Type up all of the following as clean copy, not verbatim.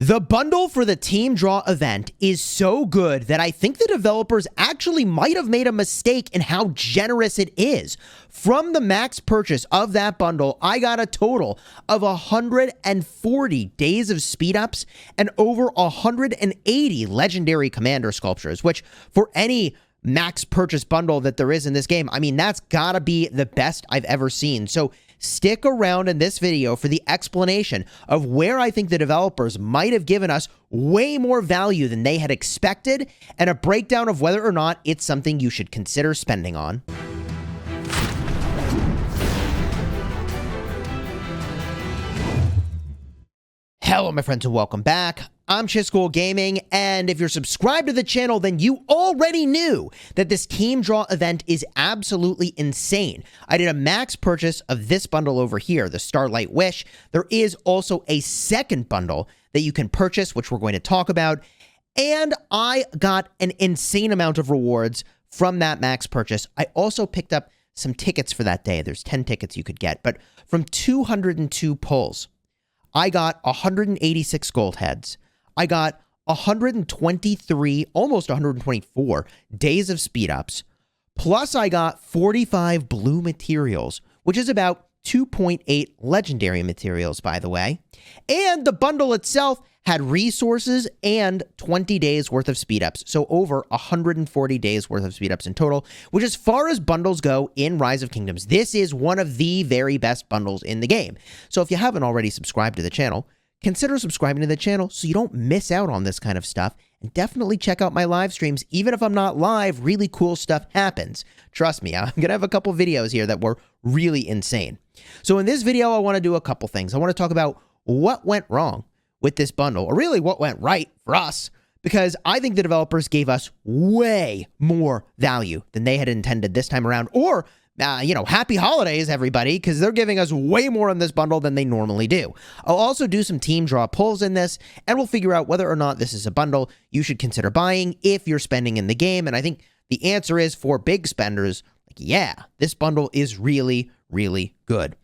The bundle for the Team Draw event is so good that I think the developers actually might have made a mistake in how generous it is. From the max purchase of that bundle, I got a total of 140 days of speed ups and over 180 legendary commander sculptures, which for any max purchase bundle that there is in this game, I mean, that's gotta be the best I've ever seen. So stick around in this video for the explanation of where I think the developers might have given us way more value than they had expected, and a breakdown of whether or not it's something you should consider spending on. Hello, my friends, and welcome back. I'm Chisgule Gaming, and if you're subscribed to the channel, then you already knew that this Team Draw event is absolutely insane. I did a max purchase of this bundle over here, the Starlight Wish. There is also a second bundle that you can purchase, which we're going to talk about, and I got an insane amount of rewards from that max purchase. I also picked up some tickets for that day. There's 10 tickets you could get, but from 202 pulls, I got 186 gold heads. I got 123, almost 124 days of speed ups. Plus I got 45 blue materials, which is about 2.8 legendary materials, by the way. And the bundle itself had resources and 20 days worth of speed ups. So over 140 days worth of speed ups in total, which as far as bundles go in Rise of Kingdoms, this is one of the very best bundles in the game. So if you haven't already subscribed to the channel, consider subscribing to the channel so you don't miss out on this kind of stuff. And definitely check out my live streams. Even if I'm not live, really cool stuff happens. Trust me, I'm going to have a couple videos here that were really insane. So in this video, I want to do a couple things. I want to talk about what went wrong with this bundle, or really what went right for us, because I think the developers gave us way more value than they had intended this time around. Or happy holidays, everybody, because they're giving us way more on this bundle than they normally do. I'll also do some Team Draw pulls in this, and we'll figure out whether or not this is a bundle you should consider buying if you're spending in the game. And I think the answer is, for big spenders, yeah, this bundle is really, really good.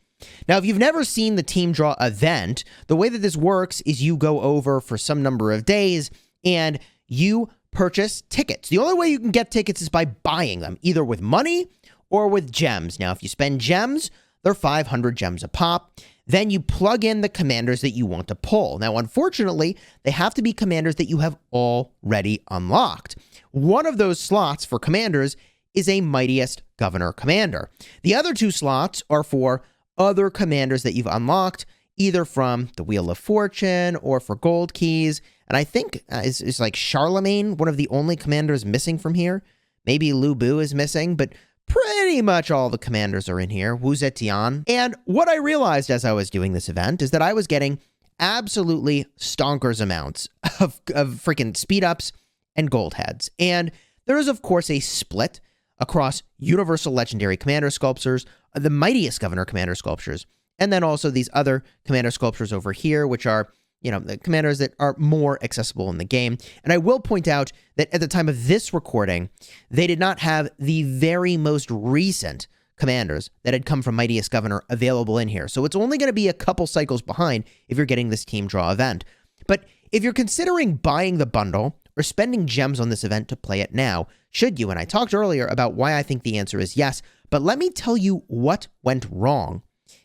Now, if you've never seen the Team Draw event, the way that this works is you go over for some number of days and you purchase tickets. The only way you can get tickets is by buying them, either with money or with gems. Now, if you spend gems, they're 500 gems a pop. Then you plug in the commanders that you want to pull. Now, unfortunately, they have to be commanders that you have already unlocked. One of those slots for commanders is a Mightiest Governor commander. The other two slots are for other commanders that you've unlocked, either from the Wheel of Fortune or for gold keys. And I think it's like Charlemagne, one of the only commanders missing from here. Maybe Lu Bu is missing, but pretty much all the commanders are in here. Wu Zetian. And what I realized as I was doing this event is that I was getting absolutely stonkers amounts of freaking speed ups and gold heads. And there is, of course, a split across Universal Legendary Commander Sculptures, the Mightiest Governor Commander Sculptures, and then also these other Commander Sculptures over here, which are, the commanders that are more accessible in the game. And I will point out that at the time of this recording, they did not have the very most recent commanders that had come from Mightiest Governor available in here. So it's only going to be a couple cycles behind if you're getting this Team Draw event. But if you're considering buying the bundle or spending gems on this event to play it now, should you? And I talked earlier about why I think the answer is yes, but let me tell you what went wrong,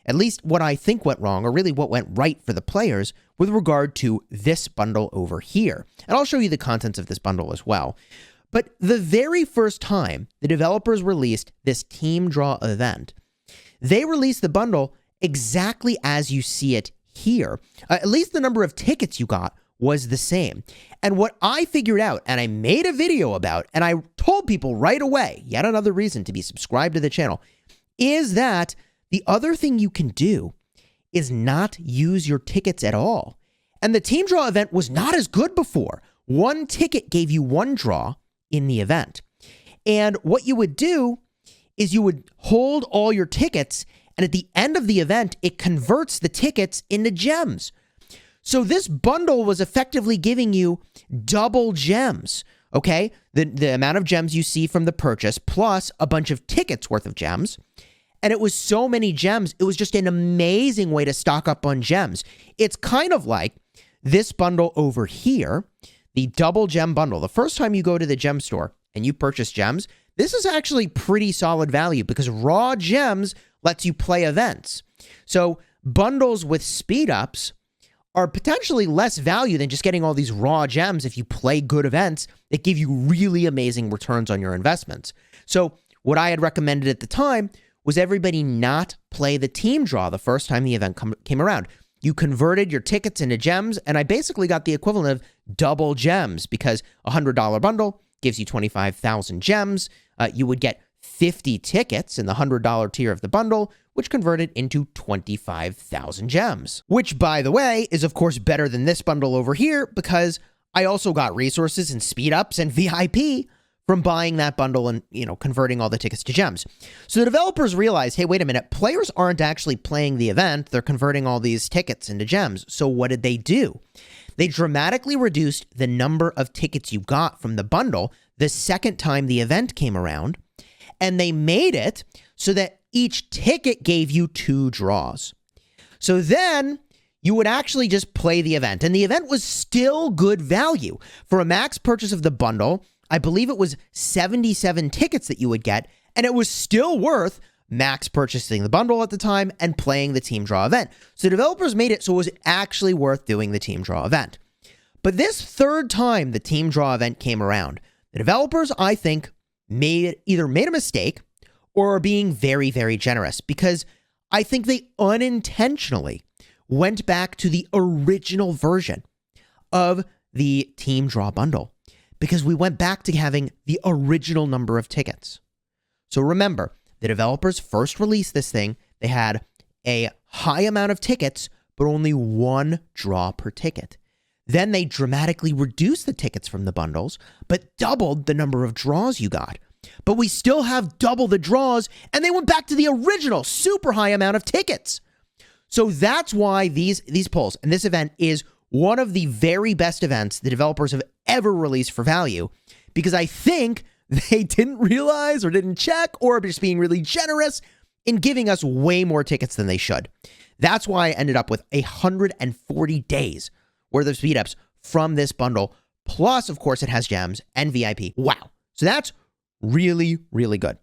at least what I think went wrong, or really what went right for the players with regard to this bundle over here. And I'll show you the contents of this bundle as well. But the very first time the developers released this Team Draw event, they released the bundle exactly as you see it here. At least the number of tickets you got was the same. And what I figured out, and I made a video about, and I told people right away, yet another reason to be subscribed to the channel, is that the other thing you can do is not use your tickets at all. And the Team Draw event was not as good before. One ticket gave you one draw in the event. And what you would do is you would hold all your tickets, and at the end of the event, it converts the tickets into gems. So this bundle was effectively giving you double gems, okay? The amount of gems you see from the purchase plus a bunch of tickets worth of gems. And it was so many gems, it was just an amazing way to stock up on gems. It's kind of like this bundle over here, the double gem bundle, the first time you go to the gem store and you purchase gems, this is actually pretty solid value because raw gems lets you play events. So bundles with speed ups are potentially less value than just getting all these raw gems if you play good events that give you really amazing returns on your investments. So what I had recommended at the time was everybody not play the team draw the first time the event came around. You converted your tickets into gems, and I basically got the equivalent of double gems because a $100 bundle gives you 25,000 gems. You would get 50 tickets in the $100 tier of the bundle, which converted into 25,000 gems. Which, by the way, is of course better than this bundle over here because I also got resources and speed ups and VIP from buying that bundle and, converting all the tickets to gems. So the developers realized, hey, wait a minute, players aren't actually playing the event. They're converting all these tickets into gems. So what did they do? They dramatically reduced the number of tickets you got from the bundle the second time the event came around, and they made it so that each ticket gave you 2 draws. So then you would actually just play the event, and the event was still good value. For a max purchase of the bundle, I believe it was 77 tickets that you would get, and it was still worth max purchasing the bundle at the time and playing the team draw event. So developers made it so it was actually worth doing the team draw event. But this third time the team draw event came around, the developers, I think, either made a mistake or are being very, very generous because I think they unintentionally went back to the original version of the team draw bundle because we went back to having the original number of tickets. So remember, the developers first released this thing. They had a high amount of tickets, but only 1 draw per ticket. Then they dramatically reduced the tickets from the bundles, but doubled the number of draws you got. But we still have double the draws, and they went back to the original super high amount of tickets. So that's why these polls and this event is one of the very best events the developers have ever released for value, because I think they didn't realize or didn't check or are just being really generous in giving us way more tickets than they should. That's why I ended up with 140 days worth of speed ups from this bundle. Plus, of course, it has gems and VIP. Wow. So that's really, really good.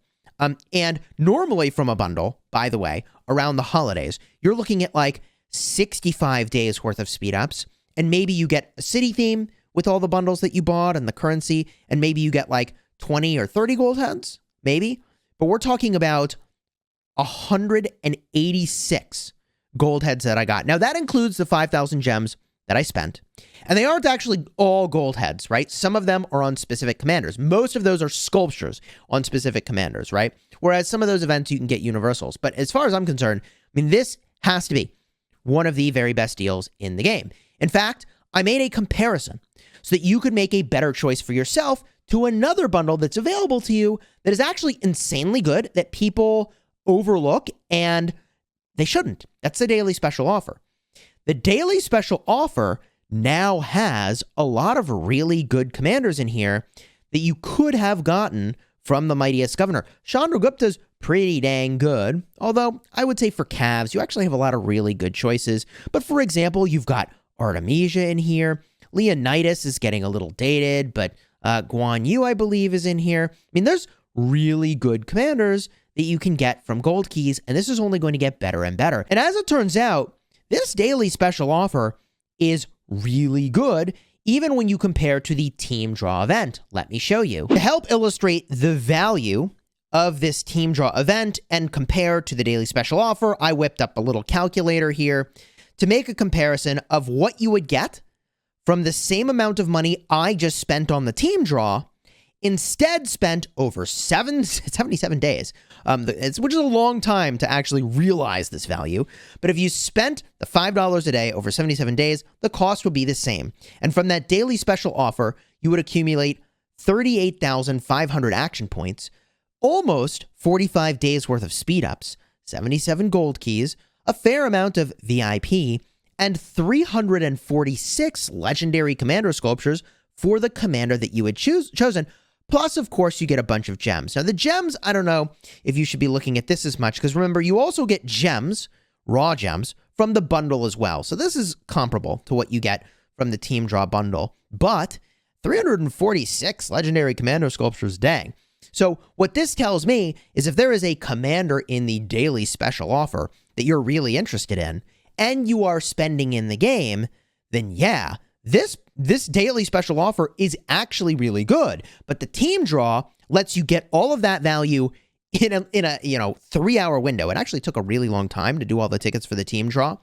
And normally from a bundle, by the way, around the holidays, you're looking at like 65 days worth of speed ups. And maybe you get a city theme with all the bundles that you bought and the currency. And maybe you get like 20 or 30 gold heads, maybe. But we're talking about 186 gold heads that I got. Now, that includes the 5,000 gems that I spent. And they aren't actually all gold heads, right? Some of them are on specific commanders. Most of those are sculptures on specific commanders, right? Whereas some of those events you can get universals. But as far as I'm concerned, this has to be one of the very best deals in the game. In fact, I made a comparison so that you could make a better choice for yourself to another bundle that's available to you that is actually insanely good that people overlook, and they shouldn't. That's the daily special offer. The daily special offer now has a lot of really good commanders in here that you could have gotten from the Mightiest Governor. Chandragupta's pretty dang good, although I would say for calves, you actually have a lot of really good choices. But for example, you've got Artemisia in here. Leonidas is getting a little dated, but Guan Yu, I believe, is in here. There's really good commanders that you can get from gold keys, and this is only going to get better and better. And as it turns out, this daily special offer is really good, even when you compare to the team draw event. Let me show you. To help illustrate the value of this team draw event and compare to the daily special offer, I whipped up a little calculator here to make a comparison of what you would get from the same amount of money I just spent on the team draw, instead spent over 77 days, which is a long time to actually realize this value. But if you spent the $5 a day over 77 days, the cost would be the same. And from that daily special offer, you would accumulate 38,500 action points, almost 45 days worth of speed ups, 77 gold keys, a fair amount of VIP, and 346 legendary commander sculptures for the commander that you had chosen. Plus, of course, you get a bunch of gems. Now, the gems, I don't know if you should be looking at this as much, because remember, you also get gems, raw gems, from the bundle as well. So this is comparable to what you get from the Team Draw bundle, but 346 legendary commander sculptures, dang. So what this tells me is if there is a commander in the daily special offer that you're really interested in, and you are spending in the game, then yeah, this daily special offer is actually really good. But the Team Draw lets you get all of that value in a 3-hour window. It actually took a really long time to do all the tickets for the Team Draw.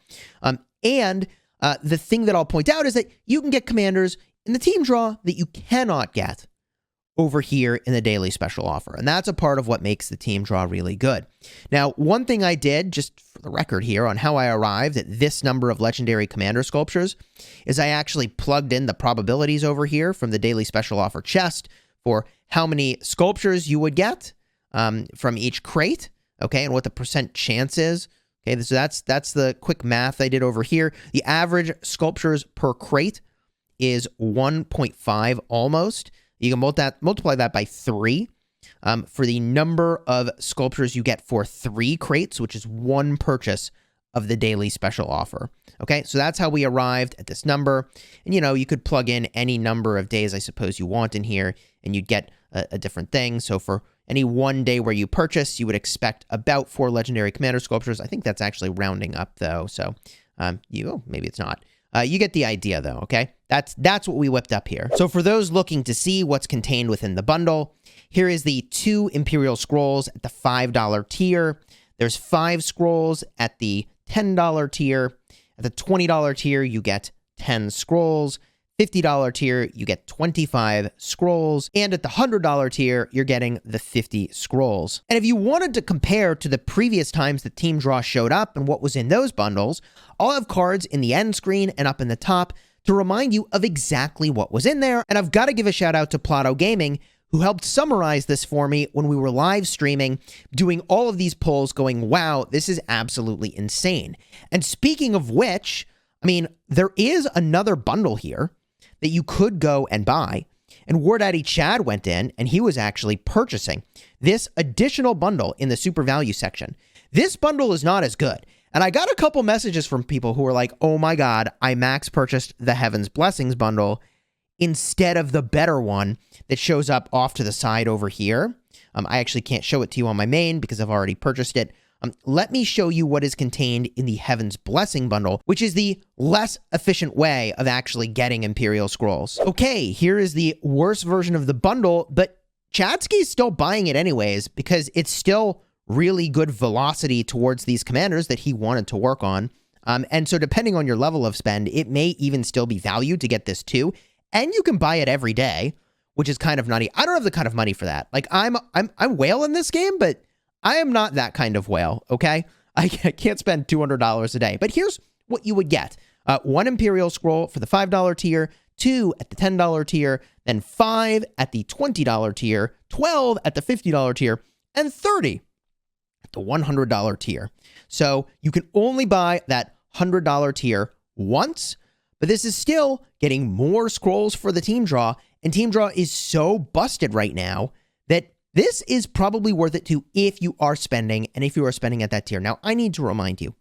And the thing that I'll point out is that you can get commanders in the Team Draw that you cannot get over here in the daily special offer. And that's a part of what makes the Team Draw really good. Now, one thing I did, just for the record here, on how I arrived at this number of legendary commander sculptures, is I actually plugged in the probabilities over here from the daily special offer chest for how many sculptures you would get from each crate, okay, and what the percent chance is. Okay, so that's the quick math I did over here. The average sculptures per crate is 1.5 almost. You can multiply that by 3 for the number of sculptures you get for 3 crates, which is 1 purchase of the daily special offer. Okay, so that's how we arrived at this number. And, you could plug in any number of days, I suppose, you want in here, and you'd get a different thing. So for any one day where you purchase, you would expect about 4 legendary commander sculptures. I think that's actually rounding up, though. So maybe it's not. You get the idea, though, okay? That's what we whipped up here. So for those looking to see what's contained within the bundle, here is the 2 Imperial Scrolls at the $5 tier. There's 5 scrolls at the $10 tier. At the $20 tier, you get 10 scrolls. $50 tier, you get 25 scrolls. And at the $100 tier, you're getting the 50 scrolls. And if you wanted to compare to the previous times that Team Draw showed up and what was in those bundles, I'll have cards in the end screen and up in the top to remind you of exactly what was in there. And I've got to give a shout out to Plato Gaming, who helped summarize this for me when we were live streaming, doing all of these polls going, wow, this is absolutely insane. And speaking of which, I mean, there is another bundle here that you could go and buy. And War Daddy Chad went in and he was actually purchasing this additional bundle in the super value section. This bundle is not as good. And I got a couple messages from people who were like, oh my God, I max purchased the Heaven's Blessings bundle instead of the better one that shows up off to the side over here. I actually can't show it to you on my main because I've already purchased it. Let me show you what is contained in the Heaven's Blessing bundle, which is the less efficient way of actually getting Imperial Scrolls. Okay, here is the worst version of the bundle, but Chadsky's still buying it anyways because it's still really good velocity towards these commanders that he wanted to work on. And so depending on your level of spend, it may even still be valued to get this too. And you can buy it every day, which is kind of nutty. I don't have the kind of money for that. Like I'm whale in this game, but I am not that kind of whale, okay? I can't spend $200 a day. But here's what you would get. 1 Imperial Scroll for the $5 tier, 2 at the $10 tier, then 5 at the $20 tier, 12 at the $50 tier, and 30 at the $100 tier. So you can only buy that $100 tier once, but this is still getting more scrolls for the Team Draw, and Team Draw is so busted right now that this is probably worth it too if you are spending, and if you are spending at that tier. Now, I need to remind you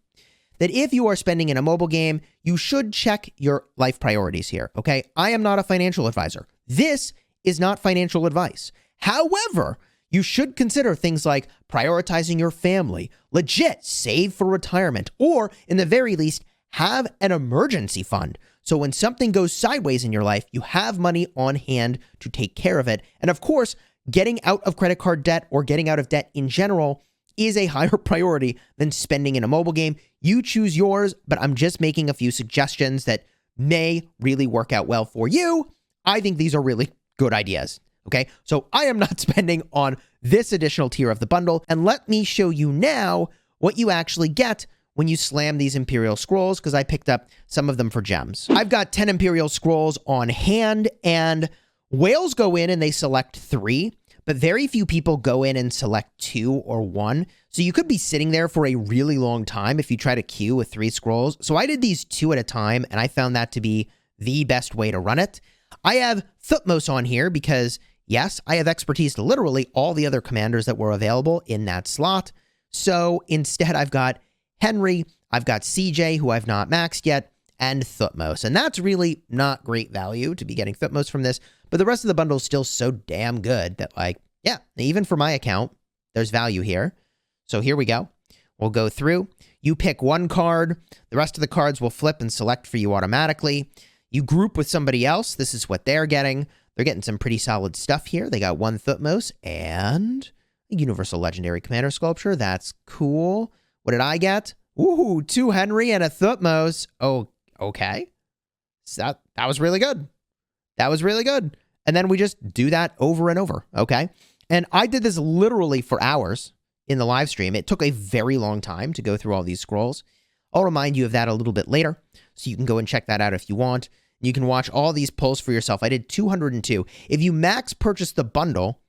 that if you are spending in a mobile game, you should check your life priorities here, okay? I am not a financial advisor. This is not financial advice. However, you should consider things like prioritizing your family, legit save for retirement, or in the very least, have an emergency fund. So when something goes sideways in your life, you have money on hand to take care of it. And of course, getting out of credit card debt or getting out of debt in general is a higher priority than spending in a mobile game. You choose yours, but I'm just making a few suggestions that may really work out well for you. I think these are really good ideas, okay? So I am not spending on this additional tier of the bundle, and let me show you now what you actually get when you slam these Imperial Scrolls, because I picked up some of them for gems. I've got 10 Imperial Scrolls on hand, and whales go in and they select 3, but very few people go in and select 2 or 1. So you could be sitting there for a really long time if you try to queue with 3 scrolls. So I did these 2 at a time, and I found that to be the best way to run it. I have Thutmose on here because, yes, I have expertise to literally all the other commanders that were available in that slot. So instead, I've got Henry, I've got CJ, who I've not maxed yet, and Thutmose. And that's really not great value to be getting Thutmose from this, but the rest of the bundle is still so damn good that, like, yeah, even for my account, there's value here. So here we go. We'll go through. You pick one card. The rest of the cards will flip and select for you automatically. You group with somebody else. This is what they're getting. They're getting some pretty solid stuff here. They got one Thutmose and a Universal Legendary Commander Sculpture. That's cool. What did I get? Ooh, 2 Henry and a Thutmose. Oh, okay. So that was really good. That was really good. And then we just do that over and over, okay? And I did this literally for hours in the live stream. It took a very long time to go through all these scrolls. I'll remind you of that a little bit later, so you can go and check that out if you want. You can watch all these pulls for yourself. I did 202. If you max purchase the bundle,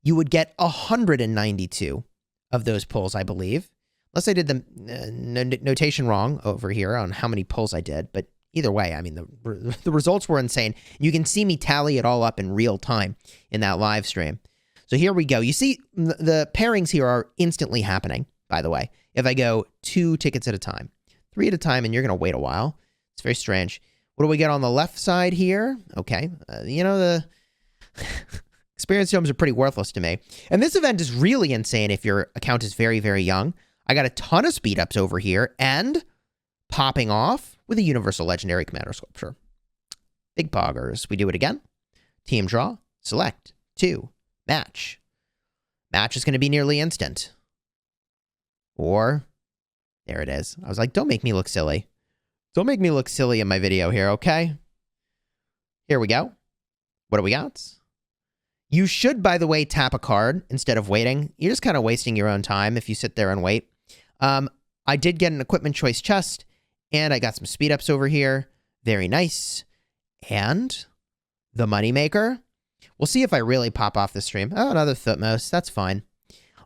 you would get 192 of those pulls, I believe. Unless I did the notation wrong over here on how many pulls I did. But either way, I mean, the results were insane. You can see me tally it all up in real time in that live stream. So here we go. You see the pairings here are instantly happening, by the way. If I go 2 tickets at a time, 3 at a time, and you're going to wait a while. It's very strange. What do we get on the left side here? Okay. You know, the experience gems are pretty worthless to me. And this event is really insane if your account is very, very young. I got a ton of speed ups over here and popping off with a Universal Legendary Commander Sculpture. Big poggers. We do it again. Team draw. Select. 2. Match. Match is going to be nearly instant. Or, there it is. I was like, don't make me look silly. Don't make me look silly in my video here, okay? Here we go. What do we got? You should, by the way, tap a card instead of waiting. You're just kind of wasting your own time if you sit there and wait. I did get an equipment choice chest, and I got some speed ups over here. Very nice. And the moneymaker. We'll see if I really pop off the stream. Oh, another Thutmose. That's fine.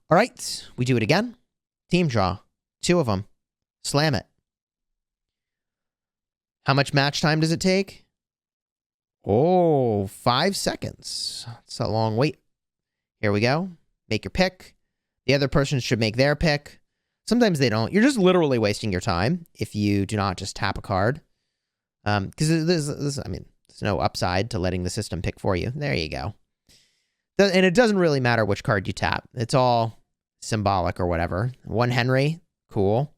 All right. We do it again. Team draw. 2 of them. Slam it. How much match time does it take? Oh, 5 seconds. That's a long wait. Here we go. Make your pick. The other person should make their pick. Sometimes they don't. You're just literally wasting your time if you do not just tap a card. Because there's no upside to letting the system pick for you. There you go. And it doesn't really matter which card you tap. It's all symbolic or whatever. 1 Henry. Cool.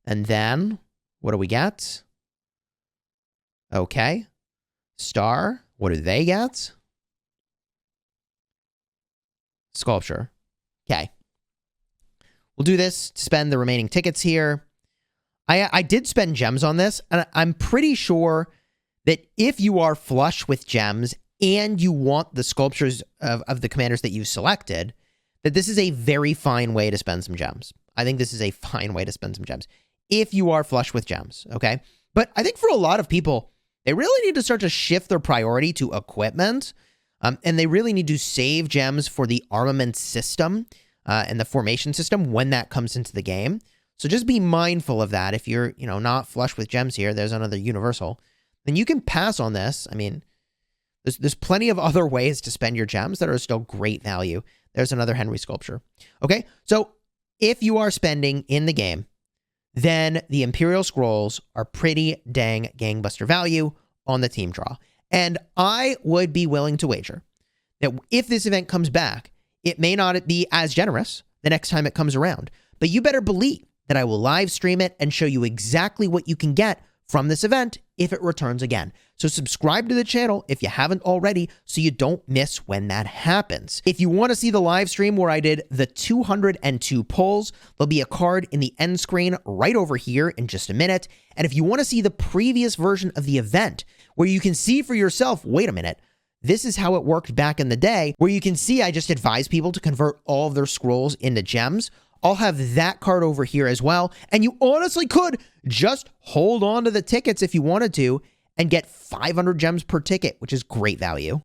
And then, what do we get? Okay. Star. What do they get? Sculpture. Okay. We'll do this to spend the remaining tickets here. I did spend gems on this, and I'm pretty sure that if you are flush with gems and you want the sculptures of the commanders that you've selected, that this is a very fine way to spend some gems. I think this is a fine way to spend some gems if you are flush with gems, okay? But I think for a lot of people, they really need to start to shift their priority to equipment, and they really need to save gems for the armament system and the formation system when that comes into the game. So just be mindful of that. If you're, not flush with gems here, there's another universal, then you can pass on this. I mean, there's plenty of other ways to spend your gems that are still great value. There's another Henry sculpture. Okay, so if you are spending in the game, then the Imperial Scrolls are pretty dang gangbuster value on the team draw. And I would be willing to wager that if this event comes back, it may not be as generous the next time it comes around. But you better believe that I will live stream it and show you exactly what you can get from this event if it returns again. So subscribe to the channel if you haven't already so you don't miss when that happens. If you want to see the live stream where I did the 202 pulls, there'll be a card in the end screen right over here in just a minute. And if you want to see the previous version of the event where you can see for yourself, wait a minute, this is how it worked back in the day, where you can see I just advise people to convert all of their scrolls into gems. I'll have that card over here as well. And you honestly could just hold on to the tickets if you wanted to and get 500 gems per ticket, which is great value.